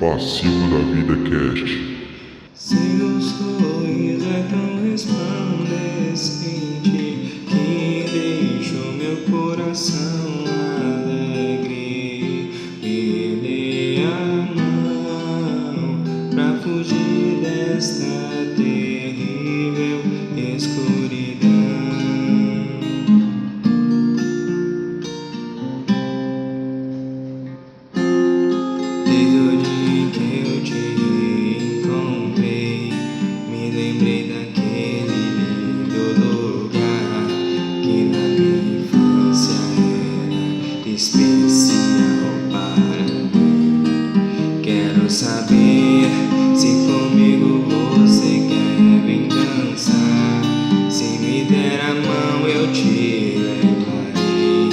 Passivo da Vida Cast. Seu sorriso é tão resplandecente que deixou meu coração alegre. Me dê a mão pra fugir desta terrível escuridão. Desde o dia em que eu te encontrei, me lembrei daquele lindo lugar que na minha infância era especial para mim. Quero saber se comigo você quer vir dançar. Se me der a mão eu te levarei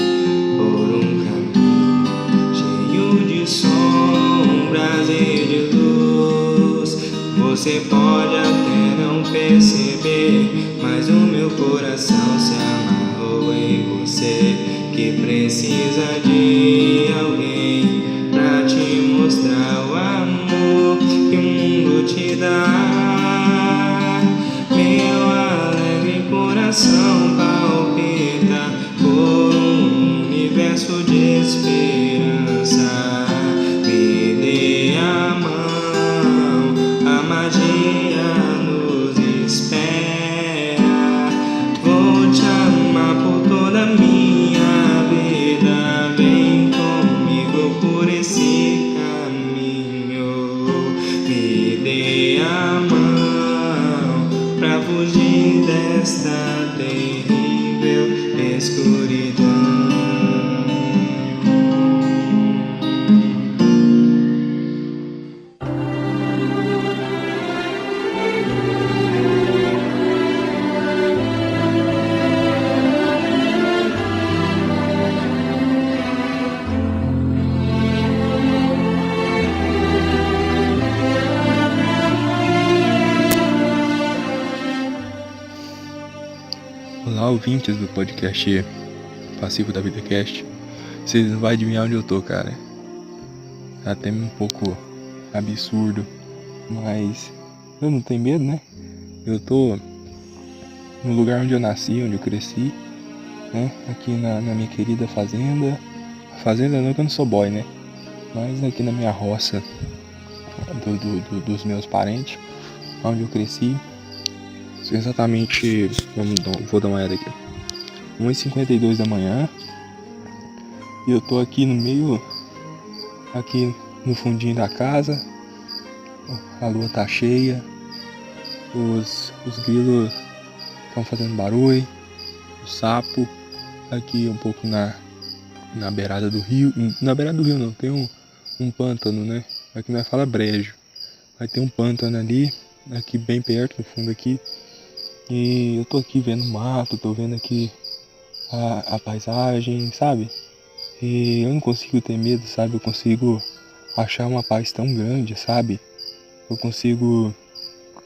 por um caminho cheio de sombras e de luz. Você pode até não perceber, mas o meu coração se amarrou em você, que precisa de alguém pra te mostrar o amor que o mundo te dá. Meu alegre coração palpita por um universo de esperança. Me dê a mão, a magia nos espera. Vou te amar por toda a minha vida. Vem comigo por esse caminho. Me dê a mão pra fugir desta terrível escuridão. Olá, ouvintes do podcast Passivo da Vida Cast. Vocês não vão adivinhar onde eu tô, cara. É até um pouco absurdo, mas eu não tenho medo, né? Eu tô no lugar onde eu nasci, onde eu cresci, né? Aqui na minha querida fazenda. Fazenda não, que eu não sou boy, né? Mas aqui na minha roça dos meus parentes, onde eu cresci. Exatamente, vou dar uma olhada aqui, 1h52 da manhã, e eu tô aqui no meio, aqui no fundinho da casa. A lua tá cheia, os grilos estão fazendo barulho, o sapo, aqui um pouco na beirada do rio. Na beirada do rio não, tem um pântano, né? Aqui nós fala brejo, vai ter um pântano ali, aqui bem perto, no fundo aqui. E eu tô aqui vendo o mato, tô vendo aqui a paisagem, sabe? E eu não consigo ter medo, sabe? Eu consigo achar uma paz tão grande, sabe? Eu consigo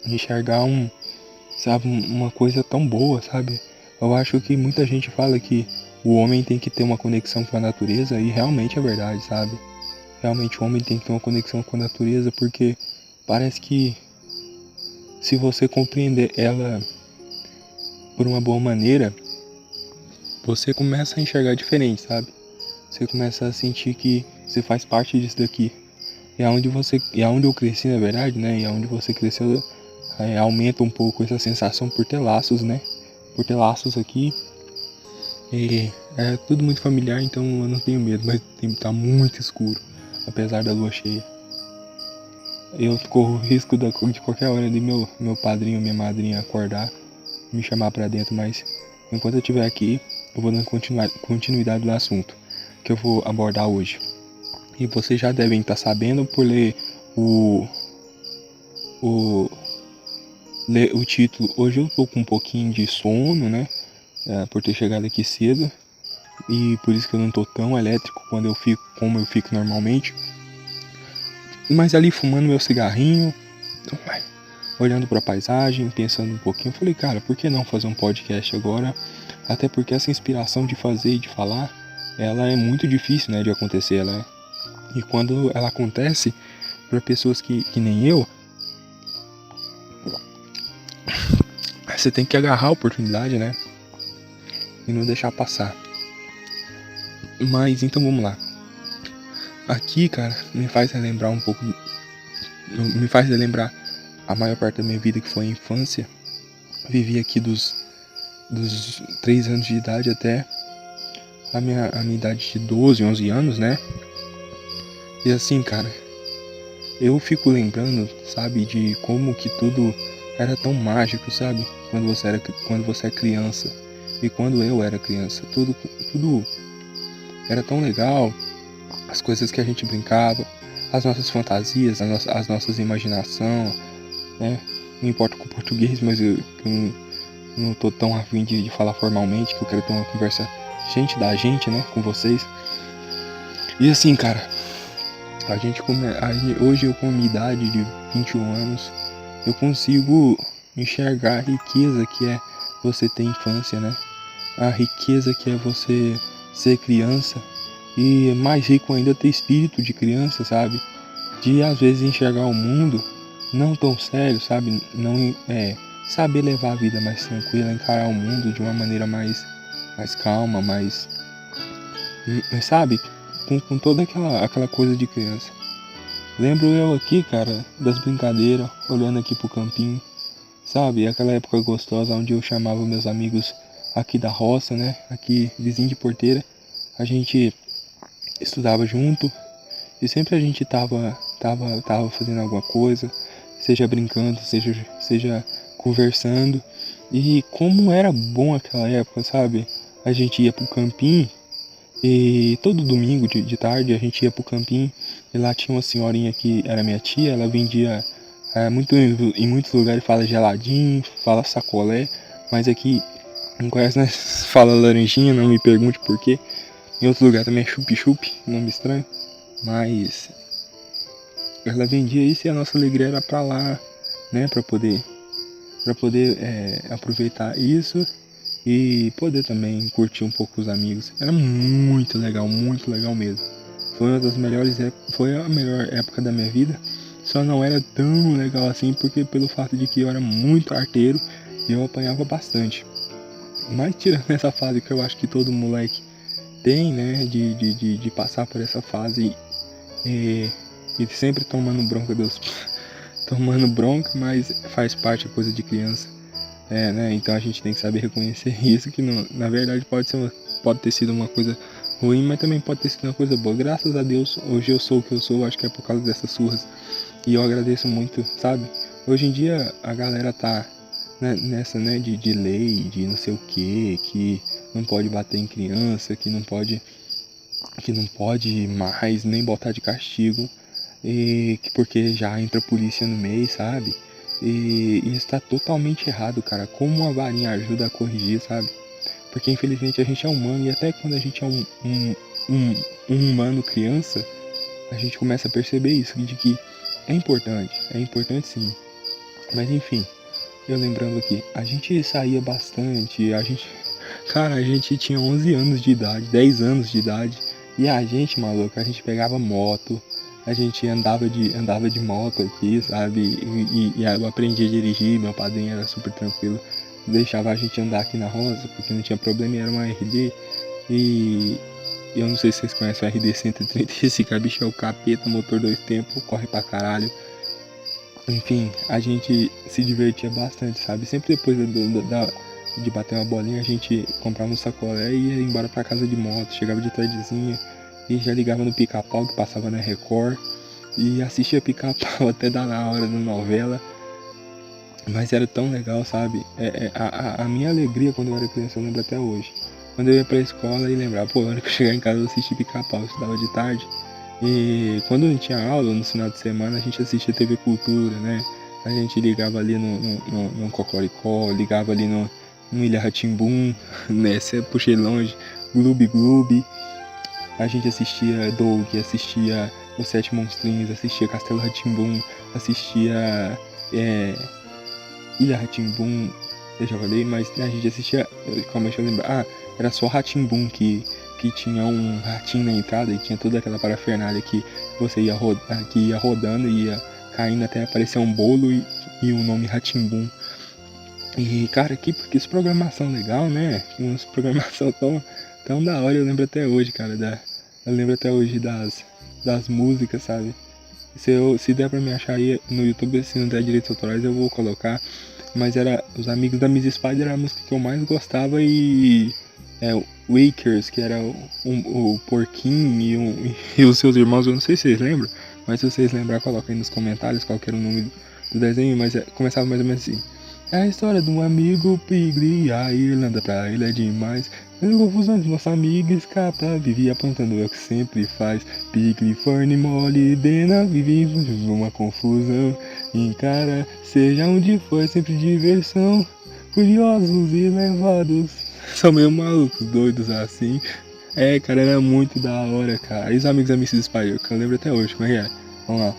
enxergar uma coisa tão boa, sabe? Eu acho que muita gente fala que o homem tem que ter uma conexão com a natureza, e realmente é verdade, sabe? Realmente o homem tem que ter uma conexão com a natureza, porque parece que se você compreender ela por uma boa maneira, você começa a enxergar diferente, sabe? Você começa a sentir que você faz parte disso daqui. E aonde eu cresci, na verdade, né? E aonde você cresceu, aumenta um pouco essa sensação por ter laços, né? Por ter laços aqui. E é tudo muito familiar, então eu não tenho medo, mas tá muito escuro, apesar da lua cheia. Eu corro o risco de qualquer hora de meu padrinho, minha madrinha acordar, me chamar pra dentro, mas enquanto eu estiver aqui, eu vou dando continuidade do assunto que eu vou abordar hoje. E vocês já devem estar sabendo por ler o título. Hoje eu tô com um pouquinho de sono, né? Por ter chegado aqui cedo, e por isso que eu não tô tão elétrico como eu fico normalmente. Mas ali fumando meu cigarrinho, olhando pra paisagem, pensando um pouquinho, eu falei, cara, por que não fazer um podcast agora? Até porque essa inspiração de fazer e de falar, ela é muito difícil, né, de acontecer, e quando ela acontece, para pessoas que nem eu, você tem que agarrar a oportunidade, né? E não deixar passar. Mas então vamos lá. Aqui, cara, me faz relembrar um pouco. Me faz relembrar a maior parte da minha vida, que foi a infância. Vivi aqui dos 3 anos de idade até a minha idade de 12, 11 anos, né? E assim, cara, eu fico lembrando, sabe, de como que tudo era tão mágico, sabe? Quando você é criança. E quando eu era criança, tudo era tão legal. As coisas que a gente brincava, as nossas fantasias, as nossas imaginações, né? Não importa com o português, mas eu não tô tão afim de falar formalmente, que eu quero ter uma conversa gente, né, com vocês. E assim, cara, hoje eu com a minha idade de 21 anos, eu consigo enxergar a riqueza que é você ter infância, né? A riqueza que é você ser criança. E mais rico ainda ter espírito de criança, sabe? De às vezes enxergar o mundo não tão sério, sabe? Não saber levar a vida mais tranquila, encarar o mundo de uma maneira mais calma, sabe? Com toda aquela coisa de criança. Lembro eu aqui, cara, das brincadeiras, olhando aqui pro campinho, sabe? Aquela época gostosa onde eu chamava meus amigos aqui da roça, né? Aqui, vizinho de porteira. A gente estudava junto e sempre a gente tava fazendo alguma coisa, seja brincando, seja conversando. E como era bom aquela época, sabe? A gente ia pro campinho e todo domingo de tarde a gente ia pro campinho e lá tinha uma senhorinha que era minha tia. Ela vendia em muitos lugares, fala geladinho, fala sacolé, mas aqui em Goiás nós fala laranjinha, não me pergunte por quê. Em outro lugar também é chup-chup, nome estranho. Mas ela vendia isso e a nossa alegria era pra lá, né? Pra poder aproveitar isso e poder também curtir um pouco com os amigos. Era muito legal mesmo. Foi a melhor época da minha vida. Só não era tão legal assim porque pelo fato de que eu era muito arteiro e eu apanhava bastante. Mas tirando essa fase que eu acho que todo moleque tem, né, de passar por essa fase e sempre tomando bronca tomando bronca, mas faz parte, a coisa de criança, né, então a gente tem que saber reconhecer isso, que não, na verdade pode ter sido uma coisa ruim, mas também pode ter sido uma coisa boa. Graças a Deus, hoje eu sou o que eu sou, acho que é por causa dessas surras, e eu agradeço muito, sabe? Hoje em dia a galera tá nessa, né, de lei, de não sei o que não pode bater em criança, que não pode mais nem botar de castigo, porque já entra a polícia no meio, sabe? E isso tá totalmente errado, cara. Como uma varinha ajuda a corrigir, sabe? Porque infelizmente a gente é humano, e até quando a gente é um humano criança, a gente começa a perceber isso, de que é importante sim. Mas enfim, eu lembrando aqui, a gente saía bastante, a gente tinha 11 anos de idade, 10 anos de idade, e a gente, maluco, a gente pegava moto, a gente andava de moto aqui, sabe, e eu aprendi a dirigir, meu padrinho era super tranquilo, deixava a gente andar aqui na roça, porque não tinha problema, e era uma RD, e eu não sei se vocês conhecem o RD 130, esse cara, bicho é o capeta, motor 2 tempos, corre pra caralho. Enfim, a gente se divertia bastante, sabe? Sempre depois de bater uma bolinha, a gente comprava um sacolé e ia embora pra casa de moto. Chegava de tardezinha e já ligava no Pica-Pau, que passava na Record, e assistia Pica-Pau até dar na hora da novela. Mas era tão legal, sabe? A minha alegria quando eu era criança, eu lembro até hoje. Quando eu ia pra escola e lembrava, pô, na hora que eu chegar em casa eu assisti Pica-Pau, eu estudava de tarde. E quando não tinha aula, no final de semana, a gente assistia TV Cultura, né? A gente ligava ali no Cocoricó, ligava ali no Ilha Rá-Tim-Bum, né? Se eu puxei longe, Gloob Gloob. A gente assistia Doug, assistia Os Sete Monstrinhos, assistia Castelo Rá-Tim-Bum, assistia Ilha Rá-Tim-Bum, eu já falei, mas a gente assistia, como deixa eu lembrar, era só Rá-Tim-Bum que que tinha um ratinho na entrada e tinha toda aquela parafernália que você ia, que ia rodando e ia caindo até aparecer um bolo e o nome Rá-Tim-Bum. E, cara, que programação legal, né? Uma programação tão da hora, eu lembro até hoje, cara, eu lembro até hoje das músicas, sabe? Se der pra me achar aí no YouTube, se não der direitos autorais, eu vou colocar. Mas era Os Amigos da Miss Spider, era a música que eu mais gostava, e Wakers, que era o porquinho e os seus irmãos, eu não sei se vocês lembram, mas se vocês lembrar, coloca aí nos comentários qual que era o nome do desenho, mas começava mais ou menos assim. É a história de um amigo Pigli, a Irlanda pra ele é demais. Nas confusões do nosso amigo escapa, vivia apontando o que sempre faz. Pigli, Fernie, Molly, Dena, vive uma confusão. Encara, seja onde for, sempre diversão. Curiosos e levados, são meio malucos, doidos assim. É, cara, era muito da hora, cara. E os Amigos da Mrs. Spider, que eu lembro até hoje, como é que é? Vamos lá.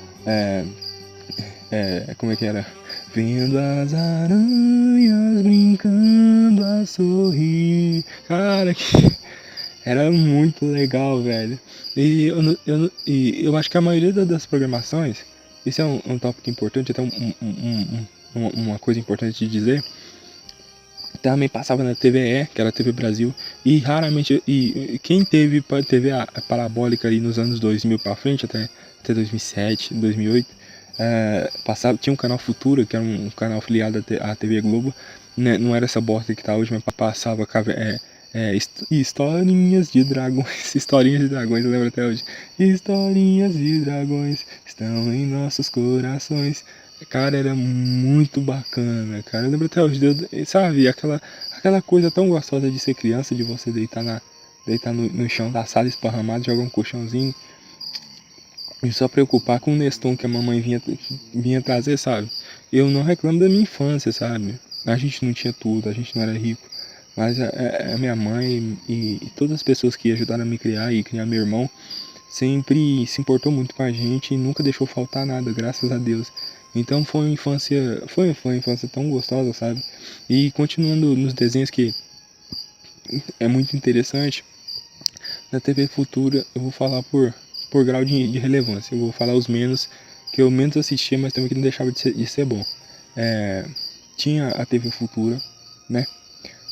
Como é que era? Vendo as aranhas brincando a sorrir. Cara, que era muito legal, velho. E eu acho que a maioria das programações, isso é um tópico importante, até uma coisa importante de dizer, também passava na TVE, que era a TV Brasil, e raramente, e quem teve TV parabólica ali nos anos 2000 pra frente, até 2007, 2008, tinha um canal Futura, que era um canal afiliado à TV Globo, né, não era essa bosta que tá hoje, mas passava historinhas de dragões, historinhas de dragões, eu lembro até hoje. Historinhas de dragões estão em nossos corações. Cara, era muito bacana, cara. Eu lembro até hoje, sabe, aquela coisa tão gostosa de ser criança, de você deitar no chão da sala esparramado, jogar um colchãozinho e só preocupar com o Neston que a mamãe vinha trazer, sabe? Eu não reclamo da minha infância, sabe? A gente não tinha tudo, a gente não era rico, mas a minha mãe e todas as pessoas que ajudaram a me criar e criar meu irmão sempre se importou muito com a gente e nunca deixou faltar nada, graças a Deus. Então foi uma infância tão gostosa, sabe? E continuando nos desenhos, que é muito interessante, na TV Futura eu vou falar por grau de relevância. Eu vou falar os menos, que eu menos assistia, mas também que não deixava de ser bom. Tinha a TV Futura, né?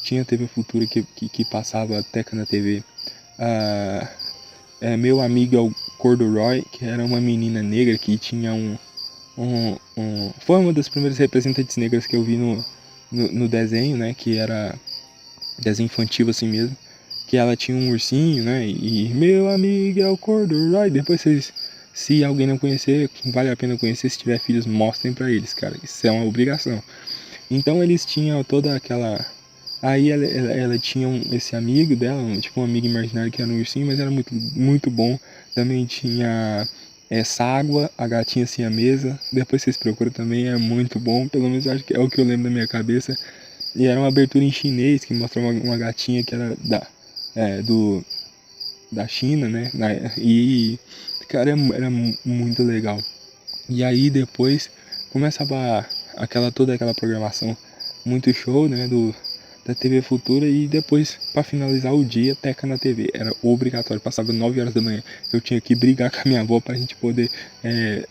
Tinha a TV Futura que passava a Teca na TV. Meu amigo é o Corduroy, que era uma menina negra que tinha foi uma das primeiras representantes negras que eu vi no desenho, né? Que era desenho infantil assim mesmo. Que ela tinha um ursinho, né? E meu amigo é o Corduroy. Depois se alguém não conhecer, vale a pena conhecer. Se tiver filhos, mostrem pra eles, cara. Isso é uma obrigação. Então eles tinham toda aquela... Aí ela tinha esse amigo dela, tipo um amigo imaginário que era um ursinho, mas era muito, muito bom. Também tinha Ságua, a gatinha siamesa. Depois vocês procuram também, é muito bom. Pelo menos eu acho que é o que eu lembro da minha cabeça. E era uma abertura em chinês que mostrava uma gatinha que era da China, né? E, cara, era muito legal. E aí depois começava toda aquela programação muito show, né? Da TV Futura, e depois, pra finalizar o dia, Teca na TV. Era obrigatório, passava 9 horas da manhã. Eu tinha que brigar com a minha avó pra gente poder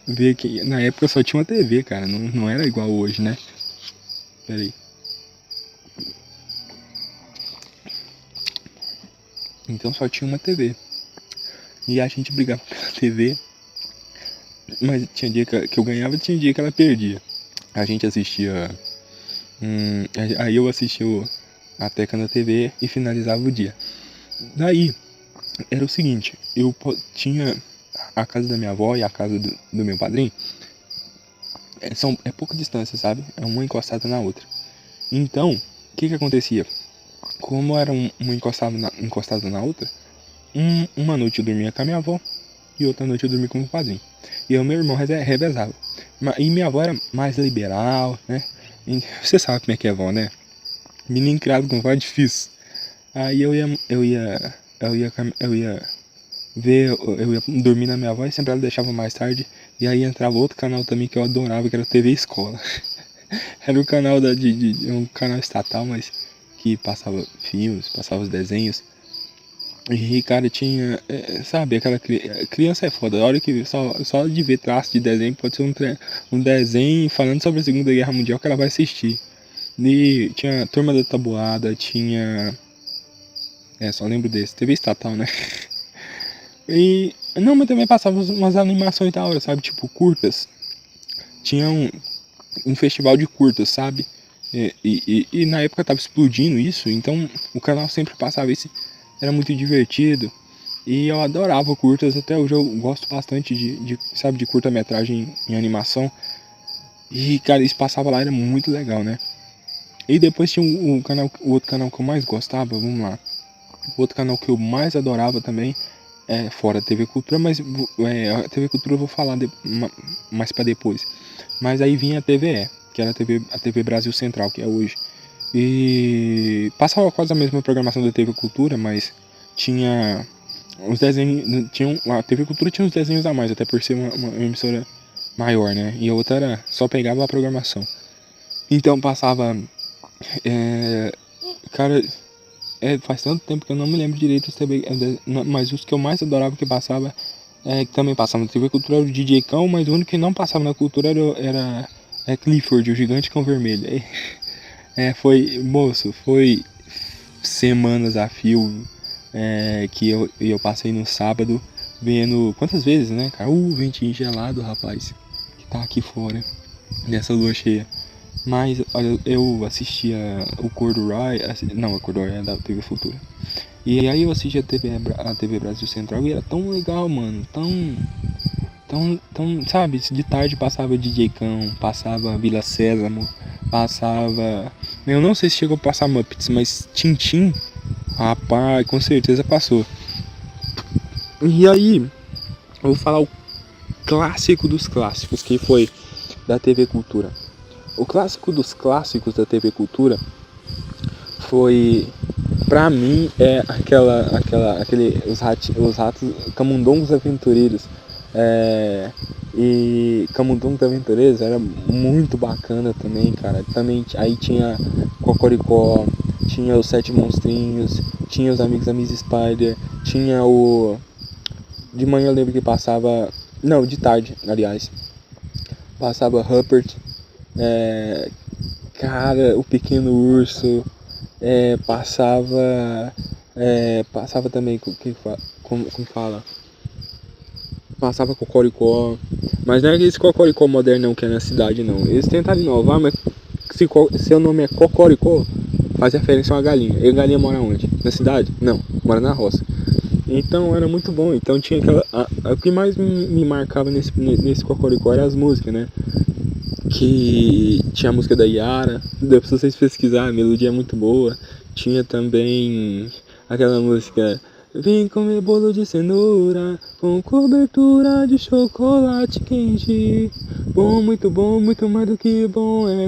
ver que na época só tinha uma TV, cara. Não era igual hoje, né? Pera aí. Então só tinha uma TV. E a gente brigava pela TV. Mas tinha dia que eu ganhava e tinha dia que ela perdia. A gente assistia. Aí eu assistia a Teca na TV e finalizava o dia. Daí, era o seguinte. Eu tinha a casa da minha avó e a casa do meu padrinho. É pouca distância, sabe? É uma encostada na outra. Então, o que acontecia? Como era uma encostada na outra, uma noite eu dormia com a minha avó e outra noite eu dormia com o meu padrinho. E o meu irmão revezava. E minha avó era mais liberal, né? E você sabe como é que é avó, né? Menino criado com avó é difícil. Aí eu ia dormir na minha avó e sempre ela deixava mais tarde. E aí entrava outro canal também que eu adorava, que era TV Escola. Era um canal um canal estatal, mas que passava filmes, passava os desenhos. E, cara, tinha, sabe, aquela criança é foda. A hora que só de ver traço de desenho pode ser um desenho falando sobre a Segunda Guerra Mundial que ela vai assistir. E tinha Turma da Tabuada, tinha. Só lembro desse. TV estatal, né? E. Não, mas também passava umas animações da hora, sabe? Tipo, curtas. Tinha um festival de curtas, sabe? E na época tava explodindo isso, então o canal sempre passava isso. Era muito divertido. E eu adorava curtas, até hoje eu gosto bastante sabe, de curta-metragem em animação. E, cara, isso passava lá, era muito legal, né? E depois tinha o outro canal que eu mais gostava, vamos lá. O outro canal que eu mais adorava também, fora a TV Cultura, mas a TV Cultura eu vou falar mais pra depois. Mas aí vinha a TVE, que era a TV Brasil Central, que é hoje. E passava quase a mesma programação da TV Cultura, mas tinha os desenhos. A TV Cultura tinha uns desenhos a mais, até por ser uma emissora maior, né? E a outra só pegava a programação. Então passava. Cara, faz tanto tempo que eu não me lembro direito os TV, mas os que eu mais adorava que passava, que também passava na TV Cultura, era o DJ Cão, mas o único que não passava na Cultura era Clifford, o Gigante Cão Vermelho. Foi semanas a fio que eu passei no sábado vendo, quantas vezes, né, cara? Ventinho gelado, rapaz, que tá aqui fora, nessa lua cheia. Mas olha, eu assistia o Corduroy, não, a Corduroy é da TV Futura. E aí eu assistia a TV Brasil Central e era tão legal, mano, tão, sabe, de tarde passava DJ Cão, passava Vila Sésamo, passava, eu não sei se chegou a passar Muppets, mas Tintim, rapaz, com certeza passou. E aí, eu vou falar o clássico dos clássicos, que foi da TV Cultura. O clássico dos clássicos da TV Cultura foi, pra mim, os ratos Camundongos Aventureiros. E Camundongos Aventureiros era muito bacana também, cara. Também aí tinha Cocoricó, tinha os Sete Monstrinhos, tinha os Amigos da Miss Spider, tinha o... De manhã eu lembro que passava... Não, de tarde, aliás. Passava Rupert. Cara, o Pequeno Urso, passava também, como fala, passava Cocoricó, mas não é esse Cocoricó moderno não, que é na cidade não, eles tentaram inovar, mas se seu nome é Cocoricó, faz referência a uma galinha. E a galinha mora onde? Na cidade? Não, mora na roça. Então era muito bom, então tinha o que mais me marcava nesse Cocoricó era as músicas, né? Que tinha a música da Yara, deu pra vocês pesquisar, a melodia é muito boa. Tinha também aquela música Vem comer bolo de cenoura com cobertura de chocolate quente. Bom, muito mais do que bom, é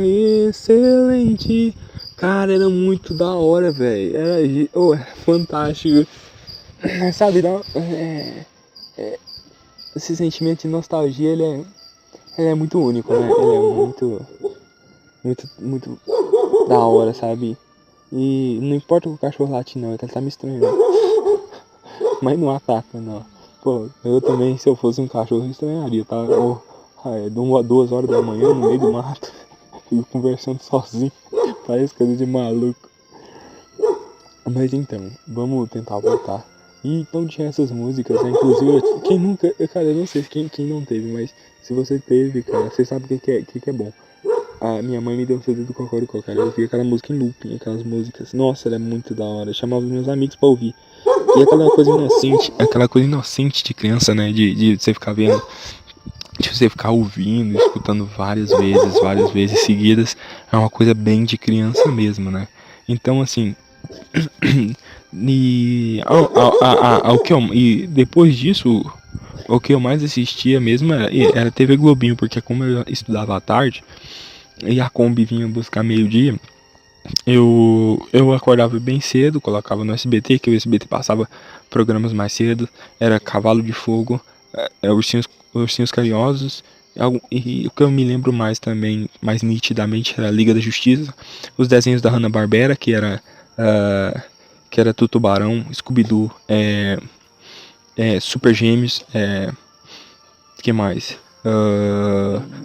excelente. Cara, era muito da hora, velho. Era fantástico. Sabe, esse sentimento de nostalgia, ele é muito único, né? Ele é muito da hora, sabe? E não importa o cachorro latir não, ele tá me estranhando. Mas não ataca, não. Pô, eu também, se eu fosse um cachorro, estranharia, tá? De 1 a 2 horas da manhã, no meio do mato, fico conversando sozinho. Parece coisa de maluco. Mas então, vamos tentar voltar. E então tinha essas músicas, né? Inclusive, quem nunca... Cara, eu não sei quem não teve, mas se você teve, cara, você sabe o que é bom. A minha mãe me deu o CD do Cocoricó, cara. Eu vi aquela música em looping, aquelas músicas. Nossa, ela é muito da hora. Eu chamava os meus amigos pra ouvir. E aquela coisa inocente de criança, né? De você ficar vendo, de você ficar ouvindo, escutando várias vezes seguidas. É uma coisa bem de criança mesmo, né? Então, assim... E depois disso, o que eu mais assistia mesmo era TV Globinho, porque como eu estudava à tarde e a Kombi vinha buscar meio-dia, eu acordava bem cedo, colocava no SBT, que o SBT passava programas mais cedo, era Cavalo de Fogo, Ursinhos Carinhosos, e o que eu me lembro mais também, mais nitidamente, era a Liga da Justiça, os desenhos da Hanna-Barbera, que era que era do Tubarão, Scooby-Doo, Super Gêmeos, que mais?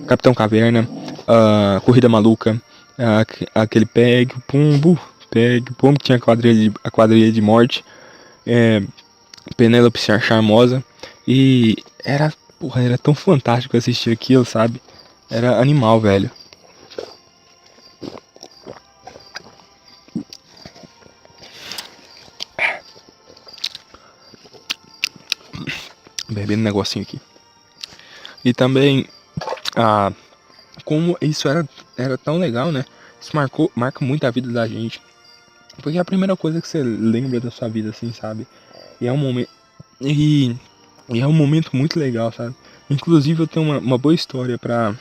Capitão Caverna, Corrida Maluca, aquele Pegue o Pombo, que tinha a quadrilha de morte, Penélope Charmosa, e era tão fantástico assistir aquilo, sabe? Era animal, velho. Bebendo um negocinho aqui. E também, como isso era tão legal, né? Isso marca muito a vida da gente. Porque é a primeira coisa que você lembra da sua vida, assim, sabe? E é um momento. E é um momento muito legal, sabe? Inclusive eu tenho uma boa história pra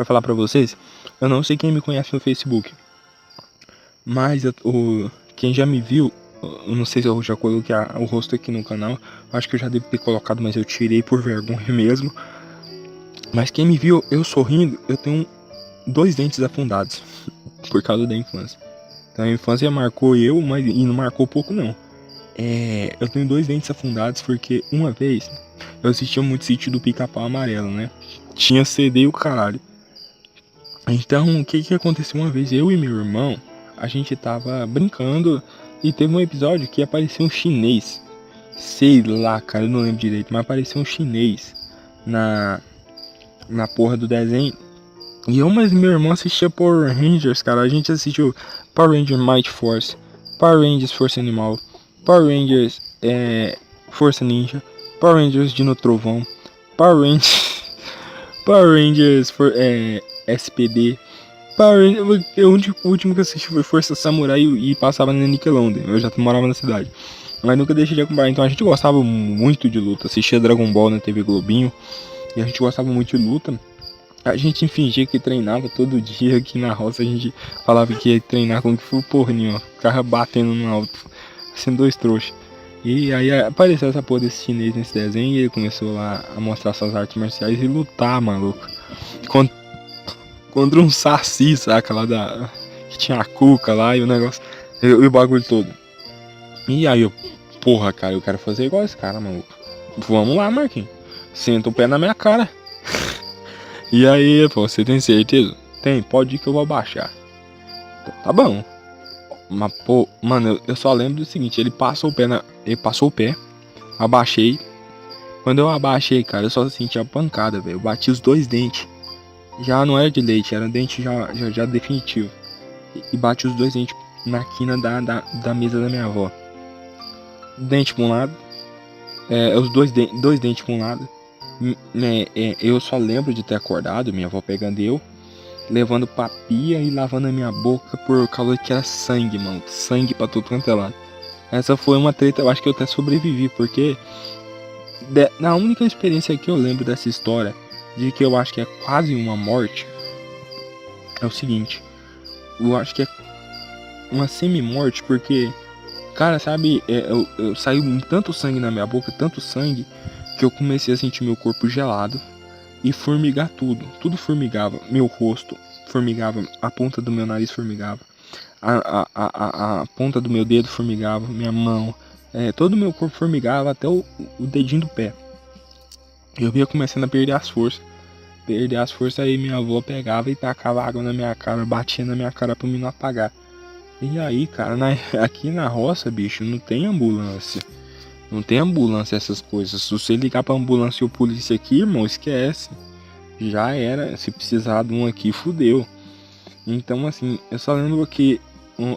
falar pra vocês. Eu não sei quem me conhece no Facebook, mas quem já me viu, eu não sei se eu já coloquei o rosto aqui no canal. Acho que eu já devo ter colocado, mas eu tirei por vergonha mesmo. Mas quem me viu eu sorrindo, eu tenho 2 dentes afundados por causa da infância. Então a infância marcou eu, mas e não marcou pouco não. Eu tenho 2 dentes afundados porque uma vez eu assistia muito Sítio do Pica-Pau Amarelo, né? Tinha CD e o caralho. Então o que aconteceu uma vez? Eu e meu irmão, a gente tava brincando e teve um episódio que apareceu um chinês. Sei lá, cara, eu não lembro direito, mas apareceu um chinês na porra do desenho. E eu, mas meu irmão assistia Power Rangers, cara. A gente assistiu Power Rangers Might Force, Power Rangers Força Animal, Power Rangers Força Ninja, Power Rangers Dino Trovão, Power Rangers Power Rangers SPD, Power Rangers, o último que eu assisti foi Força Samurai e passava na Nickelodeon. Eu já morava na cidade, mas nunca deixei de acompanhar. Então a gente gostava muito de luta, assistia Dragon Ball na TV Globinho. E a gente gostava muito de luta. A gente fingia que treinava todo dia aqui na roça. A gente falava que ia treinar com que foi porra nenhuma. Ficava batendo no alto, sendo 2 trouxas. E aí apareceu essa porra desse chinês nesse desenho. E ele começou lá a mostrar suas artes marciais e lutar, maluco. Contra um saci, saca? Lá que tinha a cuca lá e o negócio. E o bagulho todo. E aí eu, porra, cara, eu quero fazer igual esse cara, maluco. Vamos lá, Marquinhos. Senta o pé na minha cara. E aí, pô, você tem certeza? Tem, pode ir que eu vou abaixar. Tá bom. Mas, pô, mano, eu só lembro do seguinte, ele passou o pé, abaixei. Quando eu abaixei, cara, eu só senti a pancada, velho. Eu bati os 2 dentes. Já não era de leite, era dente já definitivo. E bati os 2 dentes na quina da mesa da minha avó. Dente pra um lado. Os dois dentes pra um lado. Eu só lembro de ter acordado, minha avó pegando eu, levando pra pia e lavando a minha boca por causa que era sangue, mano. Sangue pra tudo quanto é lado. Essa foi uma treta, eu acho que eu até sobrevivi, porque na única experiência que eu lembro dessa história, de que eu acho que é quase uma morte, é o seguinte. Eu acho que é uma semi-morte, porque, cara, sabe, eu saiu tanto sangue na minha boca, tanto sangue, que eu comecei a sentir meu corpo gelado e formigar tudo. Tudo formigava. Meu rosto formigava, a ponta do meu nariz formigava, a ponta do meu dedo formigava, minha mão, todo o meu corpo formigava, até o dedinho do pé. Eu ia começando a perder as forças. Aí minha avó pegava e tacava água na minha cara, batia na minha cara pra mim não apagar. E aí, cara, aqui na roça, bicho, não tem ambulância. Não tem ambulância, essas coisas. Se você ligar pra ambulância ou polícia aqui, irmão, esquece. Já era. Se precisar de um aqui, fudeu. Então, assim, eu só lembro que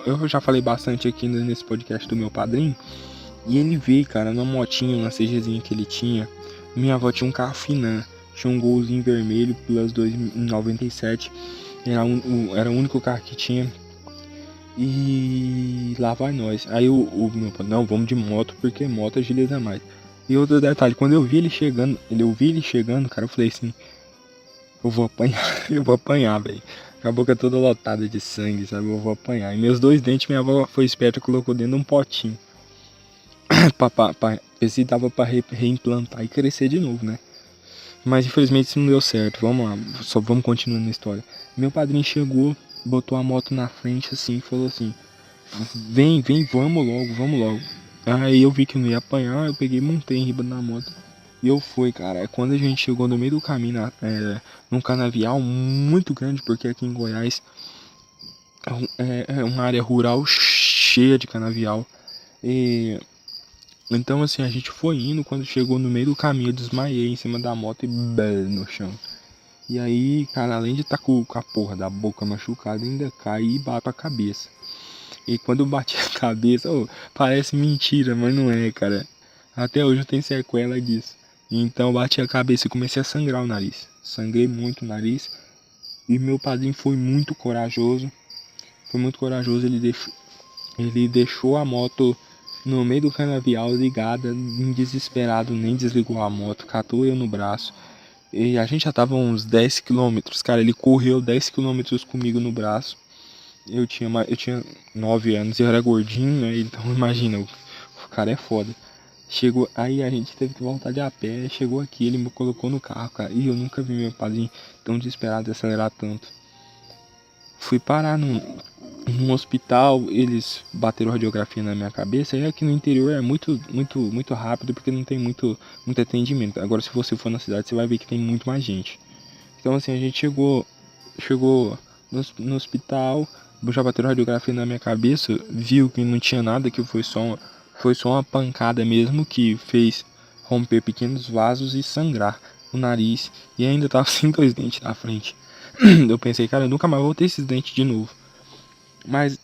eu já falei bastante aqui nesse podcast do meu padrinho. E ele veio, cara, numa motinha, uma CGzinha que ele tinha. Minha avó tinha um carro Finan. Tinha um golzinho vermelho, Plus 297. Era o único carro que tinha. E lá vai nós. Aí o meu pai, não, vamos de moto, porque moto agiliza mais. E outro detalhe, quando eu vi ele chegando, cara, eu falei assim, eu vou apanhar, velho. Com a boca toda lotada de sangue, sabe? Eu vou apanhar. E meus 2 dentes, minha avó foi esperta e colocou dentro de um potinho. Ver se dava pra reimplantar e crescer de novo, né? Mas infelizmente isso não deu certo. Vamos lá, só vamos continuando na história. Meu padrinho chegou, botou a moto na frente assim e falou assim: vem, vamos logo. Aí eu vi que não ia apanhar, eu peguei e montei em riba da moto. E eu fui, cara. Quando a gente chegou no meio do caminho, num canavial muito grande, porque aqui em Goiás é uma área rural cheia de canavial. E então assim, a gente foi indo, quando chegou no meio do caminho, eu desmaiei em cima da moto e bem no chão. E aí, cara, além de estar com a porra da boca machucada, ainda caí e bate a cabeça. E quando eu bati a cabeça, parece mentira, mas não é, cara. Até hoje eu tenho sequela disso. Então eu bati a cabeça e comecei a sangrar o nariz. Sangrei muito o nariz. E meu padrinho foi muito corajoso. Ele deixou a moto no meio do canavial ligada, em desesperado, nem desligou a moto, catou eu no braço. E a gente já tava uns 10 quilômetros, cara, ele correu 10 quilômetros comigo no braço. Eu tinha 9 anos e eu era gordinho, né? Então imagina, o cara é foda. Chegou, aí a gente teve que voltar de a pé, chegou aqui, ele me colocou no carro, cara. E eu nunca vi meu padrinho tão desesperado de acelerar tanto. Fui parar num hospital, eles bateram radiografia na minha cabeça, e aqui no interior é muito rápido, porque não tem muito atendimento. Agora se você for na cidade, você vai ver que tem muito mais gente. Então assim, a gente chegou no hospital, já bateram radiografia na minha cabeça, viu que não tinha nada, que foi só uma pancada mesmo, que fez romper pequenos vasos e sangrar o nariz, e ainda tava sem 2 dentes na frente. Eu pensei, cara, eu nunca mais vou ter esses dentes de novo. Mas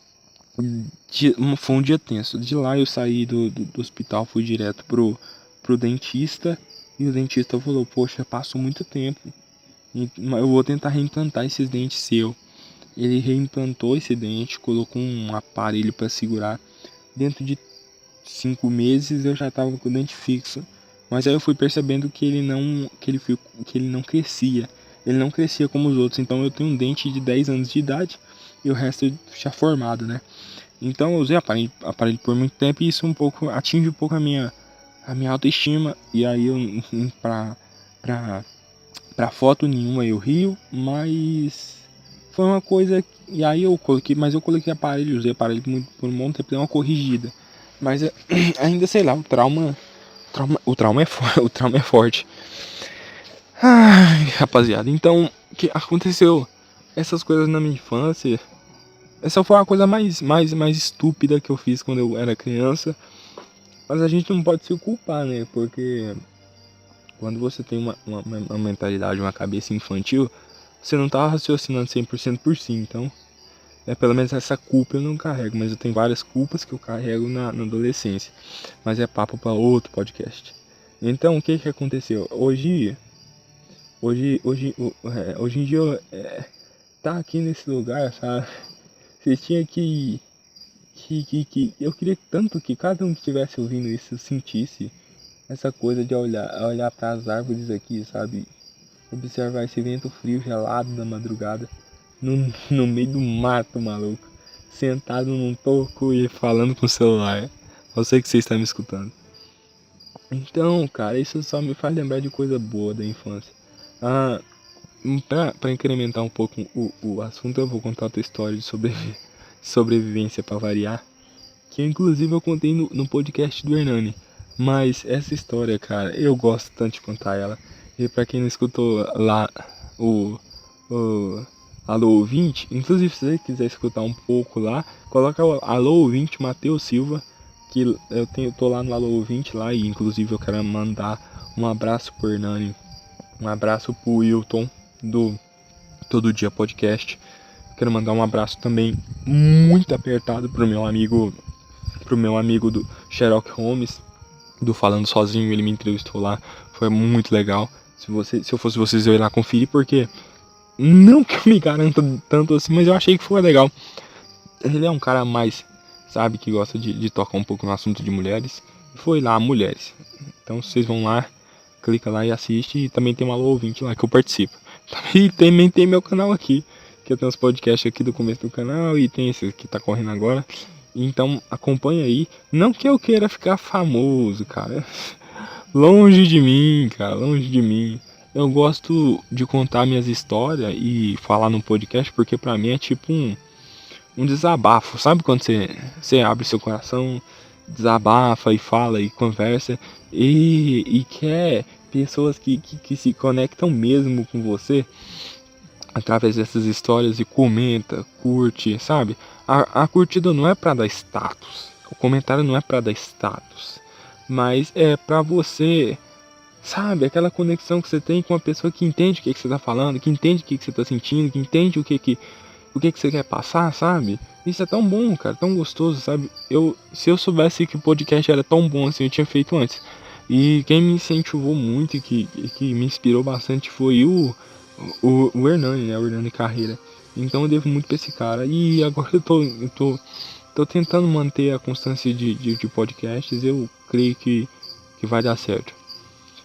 foi um dia tenso. De lá eu saí do hospital, fui direto pro dentista. E o dentista falou, poxa, passou muito tempo, eu vou tentar reimplantar esses dentes seu. Ele reimplantou esse dente, colocou um aparelho para segurar. Dentro de 5 meses eu já estava com o dente fixo. Mas aí eu fui percebendo que ele não crescia. Ele não crescia como os outros. Então eu tenho um dente de 10 anos de idade e o resto já formado, né? Então eu usei aparelho por muito tempo, e isso atinge um pouco a minha autoestima. E aí eu, pra foto nenhuma eu rio, mas foi uma coisa. E aí eu coloquei aparelho, usei aparelho por um bom tempo, dei uma corrigida. Mas ainda sei lá, o trauma é forte. Ai, rapaziada, então, o que aconteceu? Essas coisas na minha infância. Essa foi a coisa mais estúpida que eu fiz quando eu era criança. Mas a gente não pode se culpar, né? Porque quando você tem uma mentalidade, uma cabeça infantil, você não tá raciocinando 100% por si. Então, pelo menos essa culpa eu não carrego. Mas eu tenho várias culpas que eu carrego na adolescência. Mas é papo para outro podcast. Então, o que aconteceu? Hoje em dia, tá aqui nesse lugar, sabe? Vocês tinham que eu queria tanto que cada um que estivesse ouvindo isso sentisse essa coisa de olhar para as árvores aqui, sabe? Observar esse vento frio gelado da madrugada no meio do mato, maluco, sentado num toco e falando com o celular. Eu sei que vocês estão me escutando. Então, cara, isso só me faz lembrar de coisa boa da infância. Pra incrementar um pouco o assunto, eu vou contar outra história de sobrevivência pra variar, que inclusive eu contei no podcast do Hernani. Mas essa história, cara, eu gosto tanto de contar ela. E pra quem não escutou lá o Alô Ouvinte, inclusive se você quiser escutar um pouco lá, coloca o Alô Ouvinte Matheus Silva, que eu tô lá no Alô Ouvinte lá, e inclusive eu quero mandar um abraço pro Hernani, um abraço pro Wilton do Todo Dia Podcast. Quero mandar um abraço também muito apertado pro meu amigo do Sherlock Holmes, do Falando Sozinho. Ele me entrevistou lá, foi muito legal. Se eu fosse vocês, eu ia lá conferir, porque não que eu me garanta tanto assim, mas eu achei que foi legal. Ele é um cara mais, sabe, que gosta de tocar um pouco no assunto de mulheres. Foi lá, mulheres. Então vocês vão lá, clica lá e assiste. E também tem um Alô Ouvinte lá que eu participo. E também tem meu canal aqui, que eu tenho os podcasts aqui do começo do canal, e tem esse que tá correndo agora. Então acompanha aí. Não que eu queira ficar famoso, cara. Longe de mim, cara, longe de mim. Eu gosto de contar minhas histórias e falar no podcast, porque pra mim é tipo um desabafo. Sabe quando você abre seu coração, desabafa e fala e conversa e quer pessoas que se conectam mesmo com você através dessas histórias e comenta, curte, sabe? A curtida não é pra dar status, o comentário não é pra dar status, mas é pra você, sabe? Aquela conexão que você tem com uma pessoa que entende o que você tá falando, que entende o que você tá sentindo, que entende o que você quer passar, sabe? Isso é tão bom, cara, tão gostoso, sabe? Se eu soubesse que o podcast era tão bom assim, eu tinha feito antes. E quem me incentivou muito e que me inspirou bastante foi o Hernani, né? O Hernani Carreira. Então eu devo muito pra esse cara. E agora eu tô tentando manter a constância de podcasts. Eu creio que vai dar certo.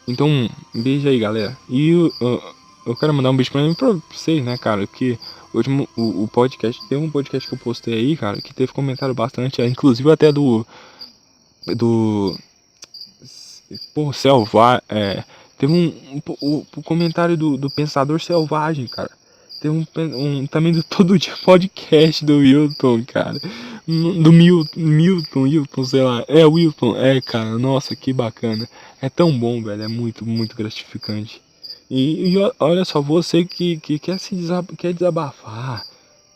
Então, um beijo aí, galera. E eu quero mandar um beijo pra vocês, né, cara? Porque o podcast, teve um podcast que eu postei aí, cara, que teve comentário bastante, inclusive até do pô, teve o comentário do Pensador Selvagem, cara. Teve um também do Todo Dia Podcast do Wilton, cara. Do Wilton, sei lá. É, Wilton, cara. Nossa, que bacana. É tão bom, velho. É muito, muito gratificante. E olha só, você que quer desabafar,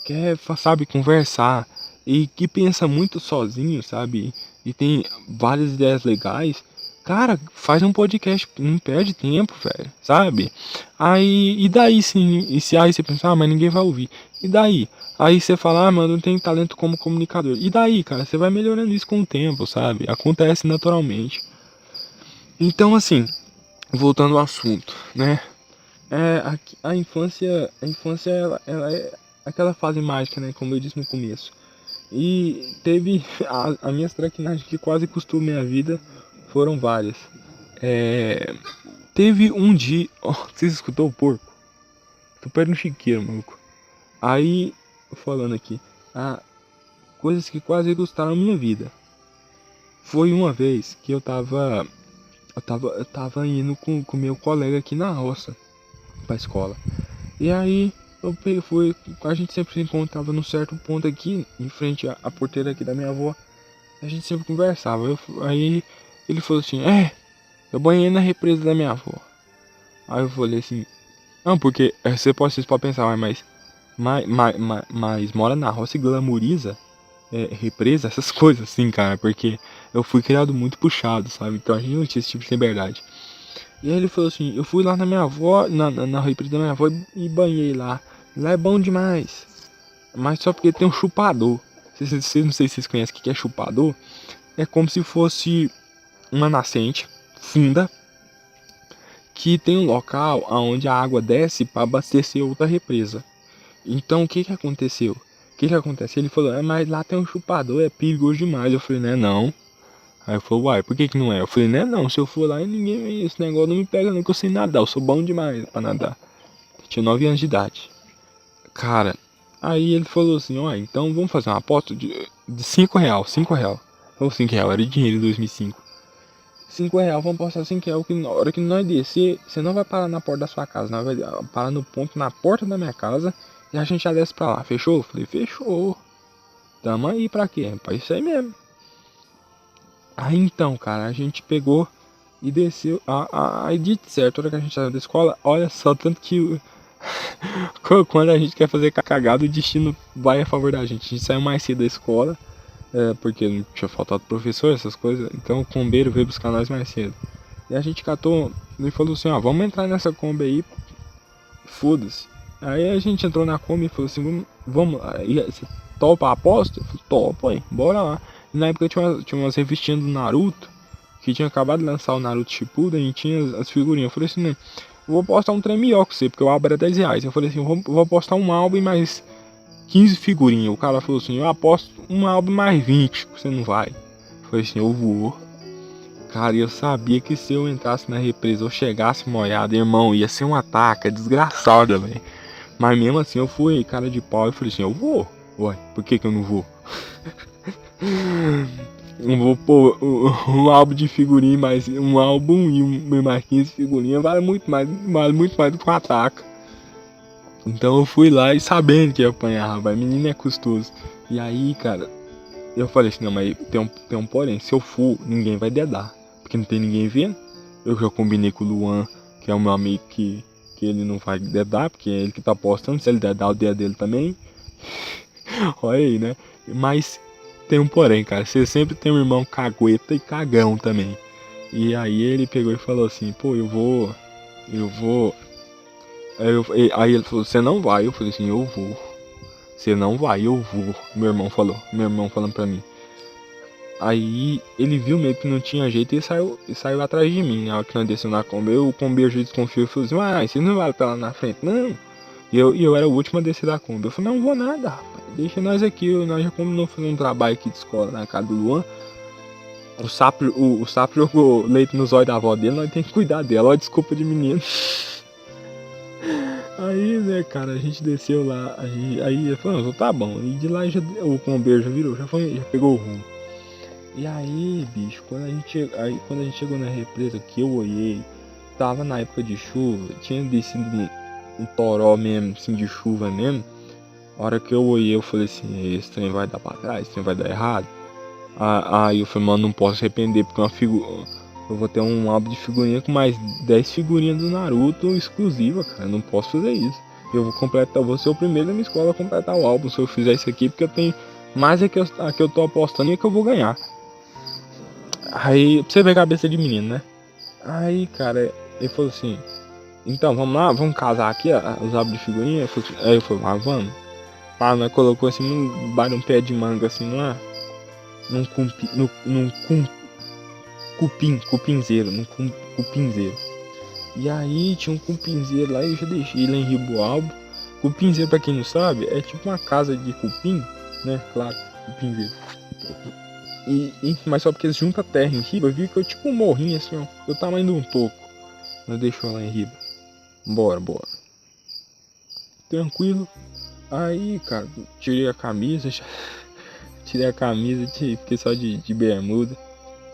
quer, sabe, conversar, e que pensa muito sozinho, sabe? E tem várias ideias legais. Cara, faz um podcast, não perde tempo, velho, sabe? Aí, e daí se aí você pensa, mas ninguém vai ouvir. E daí? Aí você fala, mano, não tem talento como comunicador. E daí, cara, você vai melhorando isso com o tempo, sabe? Acontece naturalmente. Então, assim, voltando ao assunto, né? A infância ela é aquela fase mágica, né? Como eu disse no começo. E teve as minhas traquinagens que quase custou minha vida, foram várias. Teve um dia. Oh, vocês escutou o porco? Tô perto no chiqueiro, maluco. Aí, falando aqui, coisas que quase custaram minha vida. Foi uma vez que eu tava indo com meu colega aqui na roça pra escola. E aí a gente sempre se encontrava num certo ponto aqui, em frente à porteira aqui da minha avó. A gente sempre conversava. Aí ele falou assim, eu banhei na represa da minha avó. Aí eu falei assim, não, porque vocês podem pensar, mas mora na roça e glamoriza represa, essas coisas assim, cara, porque eu fui criado muito puxado, sabe? Então a gente não tinha esse tipo de liberdade. E aí ele falou assim, eu fui lá na minha avó, na represa da minha avó e banhei lá. Lá é bom demais. Mas só porque tem um chupador. Não sei se vocês conhecem o que é chupador. É como se fosse uma nascente funda que tem um local onde a água desce para abastecer outra represa. Então o que aconteceu? O que acontece? Ele falou, mas lá tem um chupador, é perigoso demais. Eu falei, né, não. Aí eu falei, uai, por que não é? Eu falei, né, não, se eu for lá ninguém, esse negócio não me pega não, que eu sei nadar, eu sou bom demais pra nadar. Eu tinha 9 anos de idade. Cara, aí ele falou assim, ó, então vamos fazer uma aposta de 5 real, 5 real. Ou 5 real, era dinheiro em 2005. 5 real, vamos apostar 5 real, que na hora que nós descer, você não vai parar na porta da sua casa, nós vai parar no ponto na porta da minha casa e a gente já desce pra lá, fechou? Eu falei, fechou. Tamo aí pra quê? Pra isso aí mesmo. Aí então, cara, a gente pegou e desceu. Aí de certo, a hora que a gente saiu da escola, olha só, tanto que quando a gente quer fazer cagada, o destino vai a favor da gente. A gente saiu mais cedo da escola, porque não tinha faltado professor, essas coisas. Então o combeiro veio buscar nós mais cedo. E a gente catou e falou assim, ó, vamos entrar nessa Kombi aí, foda-se. Aí a gente entrou na Kombi e falou assim, vamos lá. E você topa a aposta? Eu falei, topa aí, bora lá. E na época tinha umas revistinhas do Naruto, que tinha acabado de lançar o Naruto Shippuden e tinha as figurinhas. Eu falei assim, né, eu vou postar um trem melhor com você, porque o álbum era 10 reais. Eu falei assim, eu vou postar um álbum e mais 15 figurinhas. O cara falou assim, eu aposto um álbum mais 20, você não vai. Eu falei assim, eu vou. Cara, eu sabia que se eu entrasse na represa, eu chegasse molhado, irmão, ia ser um ataque desgraçado, velho. Mas mesmo assim eu fui cara de pau e falei assim, eu vou. Ué, por que eu não vou? Eu vou pôr um álbum de figurinha, mais um álbum e mais 15 figurinhas vale muito mais do que um ataque. Então eu fui lá e sabendo que ia apanhar, rapaz, menino é custoso. E aí, cara, eu falei assim, não, mas tem um porém, se eu for, ninguém vai dedar, porque não tem ninguém vendo. Eu já combinei com o Luan, que é o meu amigo, que ele não vai dedar, porque é ele que tá apostando, se ele dedar o dedo dele também. Olha aí, né? Mas tem um porém, cara, você sempre tem um irmão cagueta e cagão também. E aí ele pegou e falou assim, pô, eu vou. Aí ele falou, você não vai? Eu falei assim, eu vou. Você não vai, eu vou. Meu irmão falando pra mim. Aí ele viu meio que não tinha jeito e saiu atrás de mim, né? A hora que nós descemos na Kombi, o Kombi já desconfiou e falou assim, você não vai pra lá na frente, não. E eu era o último a descer da Kombi. Eu falei, não vou nada, rapaz. Deixa nós aqui, nós já combinou fazer um trabalho aqui de escola na casa do Luan. O sapo jogou leite nos olhos da avó dele, nós temos que cuidar dela. Olha, desculpa de menino. Aí, né, cara, a gente desceu lá, aí ele falou, tá bom. E de lá o Kombi já virou, já pegou o rumo. E aí, bicho, quando a gente chegou na represa que eu olhei, tava na época de chuva, tinha descido um toró mesmo, assim, de chuva mesmo. A hora que eu olhei, eu falei assim, esse trem vai dar pra trás, esse trem vai dar errado. Aí eu falei, mano, não posso arrepender, porque eu vou ter um álbum de figurinha com mais 10 figurinhas do Naruto exclusiva, cara, eu não posso fazer isso. Eu vou ser o primeiro da minha escola a completar o álbum se eu fizer isso aqui, porque eu tenho mais a que eu tô apostando e a que eu vou ganhar. Aí, pra você ver a cabeça de menino, né? Aí, cara, ele falou assim, então, vamos lá, vamos casar aqui os álbuns de figurinha? Aí eu falei, vamos. Nós colocou assim, num um pé de manga, assim, cupinzeiro. E aí, tinha um cupinzeiro lá, e eu já deixei ele em ribo álbum. Cupinzeiro, pra quem não sabe, é tipo uma casa de cupim, né? Claro, cupinzeiro. Mas só porque eles juntam a terra em riba, eu vi que eu tipo um morrinho assim, ó, do tamanho de um toco. Nós deixou lá em riba. Bora. Tranquilo. Aí, cara, tirei a camisa, fiquei só de bermuda.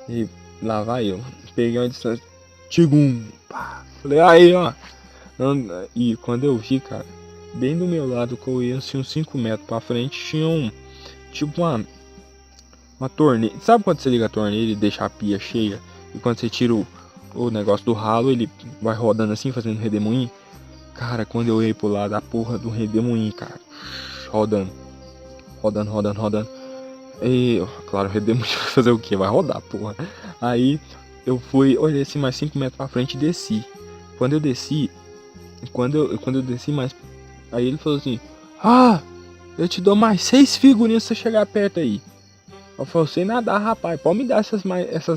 E lá vai eu. Peguei uma distância. Tigum! Pá. Falei, aí, ó. E quando eu vi, cara, bem do meu lado, que eu ia assim, uns 5 metros pra frente, tinha tipo uma torneira. Sabe quando você liga a torneira e deixa a pia cheia? E quando você tira o negócio do ralo, ele vai rodando assim, fazendo redemoinho? Cara, quando eu ia pro lado da porra do redemoinho, cara, rodando. E, claro, o redemoinho vai fazer o que? Vai rodar, porra. Aí eu olhei assim mais 5 metros pra frente e desci. Quando eu desci mais, aí ele falou assim, eu te dou mais 6 figurinhas se você chegar perto aí. Eu falei, sei nadar, rapaz, pode me dar essas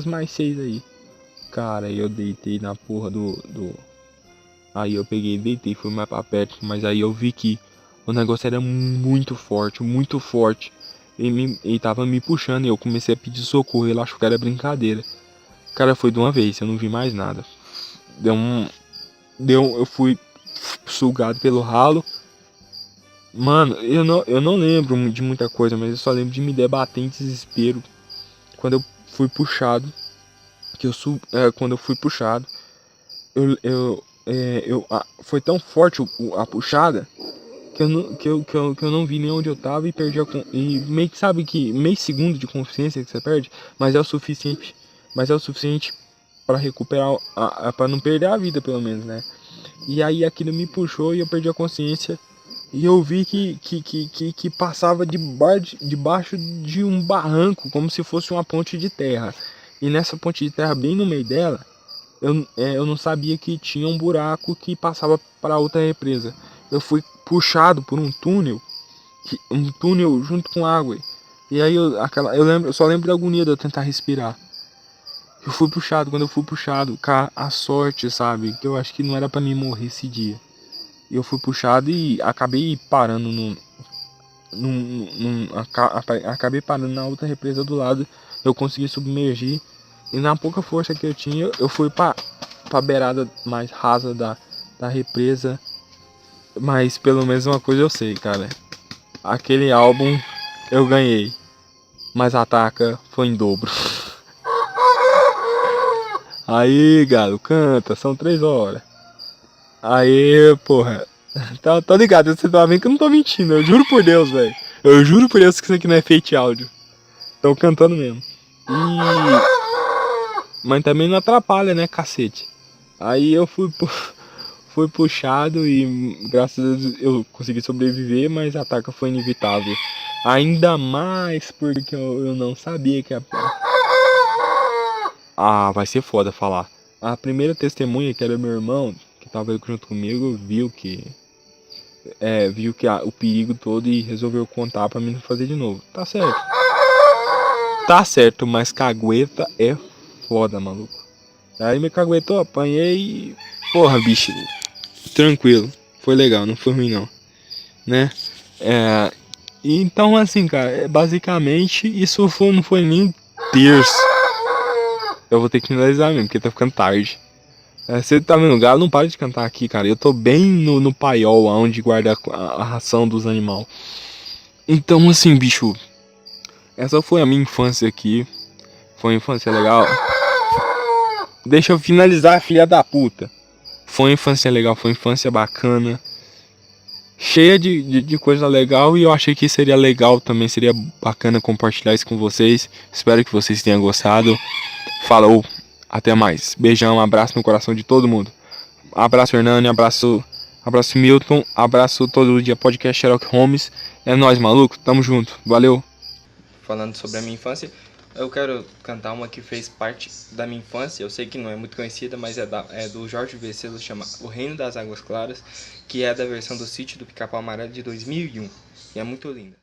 mais 6 aí. Cara, eu deitei na porra Aí eu peguei, deitei, fui mais pra perto, mas aí eu vi que o negócio era muito forte. Ele tava me puxando e eu comecei a pedir socorro, ele achou que era brincadeira. Cara, foi de uma vez, eu não vi mais nada. Eu fui sugado pelo ralo. Mano, eu não lembro de muita coisa, mas eu só lembro de me debater em desespero quando eu fui puxado. Quando eu fui puxado, foi tão forte a puxada que eu não vi nem onde eu tava e perdi e meio que sabe que meio segundo de consciência que você perde, mas é o suficiente para recuperar para não perder a vida, pelo menos, né? E aí aquilo me puxou e eu perdi a consciência. E eu vi que passava debaixo de um barranco, como se fosse uma ponte de terra. E nessa ponte de terra, bem no meio dela, eu não sabia que tinha um buraco que passava para outra represa. Eu fui puxado por um túnel junto com água. E aí eu só lembro da agonia de eu tentar respirar. Quando eu fui puxado, cara, a sorte, sabe, que eu acho que não era para mim morrer esse dia. Eu fui puxado e acabei parando acabei parando na outra represa do lado. Eu consegui submergir e na pouca força que eu tinha, eu fui pra beirada mais rasa da represa. Mas pelo menos uma coisa eu sei, cara. Aquele álbum eu ganhei, mas a taca foi em dobro. Aí, galo, canta, são 3 horas. Aí, porra. Tá ligado, você tá vendo que eu não tô mentindo, eu juro por Deus, velho. Eu juro por Deus que isso aqui não é fake áudio. Tô cantando mesmo. Mas também não atrapalha, né, cacete? Aí eu fui puxado e graças a Deus eu consegui sobreviver, mas a ataque foi inevitável. Ainda mais porque eu não sabia que vai ser foda falar. A primeira testemunha, que era meu irmão, que tava junto comigo, viu o perigo todo e resolveu contar pra mim não fazer de novo. Tá certo. Tá certo, mas cagueta é foda, maluco. Aí me caguetou, apanhei e... Porra, bicho. Tranquilo. Foi legal, não foi ruim não. Né? Então assim, cara, basicamente isso não foi nem um terço. Eu vou ter que finalizar mesmo, porque tá ficando tarde. Você tá vendo, o galo não para de cantar aqui, cara. Eu tô bem no paiol, onde guarda a ração dos animais. Então assim, bicho, essa foi a minha infância aqui. Foi uma infância legal. Deixa eu finalizar, filha da puta. Foi uma infância legal, foi uma infância bacana. Cheia de coisa legal. E eu achei que seria legal também, seria bacana compartilhar isso com vocês. Espero que vocês tenham gostado. Falou, até mais. Beijão, abraço no coração de todo mundo. Abraço Hernani, abraço Milton, abraço todo dia podcast Sherlock Holmes. É nóis, maluco, tamo junto, valeu. Falando sobre a minha infância, eu quero cantar uma que fez parte da minha infância. Eu sei que não é muito conhecida, mas é do Jorge Vecelo, chama O Reino das Águas Claras, que é da versão do Sítio do Pica-Pau Amarelo de 2001, e é muito linda.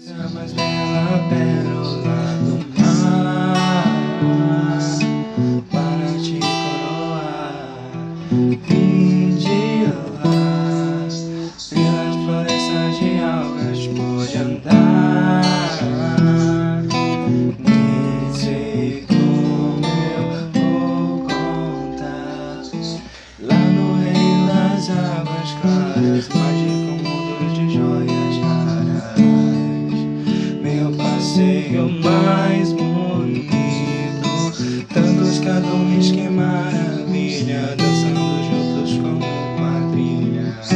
A mais bela pérola do mar, para te coroar, vim de lá, pelas florestas de algas pude andar. Nem sei como eu vou contar, lá no reino das águas claras, mágico mundo de joias raras. Meu passeio mais bonito, tantos cardumes, que maravilha, dançando juntos como quadrilhas,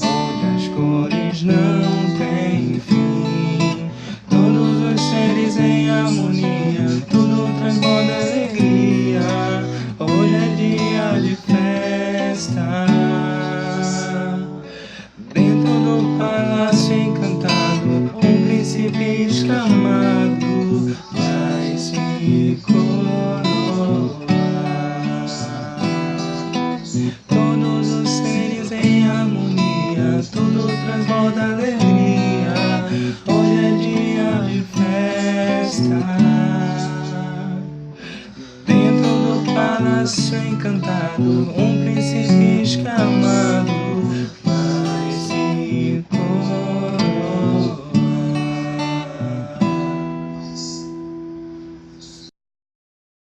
onde as cores não têm fim, todos os seres em harmonia, tudo transborda alegria. Hoje é dia de festa, dentro do palácio encantado, um príncipe escamado vai se coroar. Todos os seres em harmonia, tudo transborda alegria. Hoje é dia de festa, dentro do palácio encantado, um príncipe escamado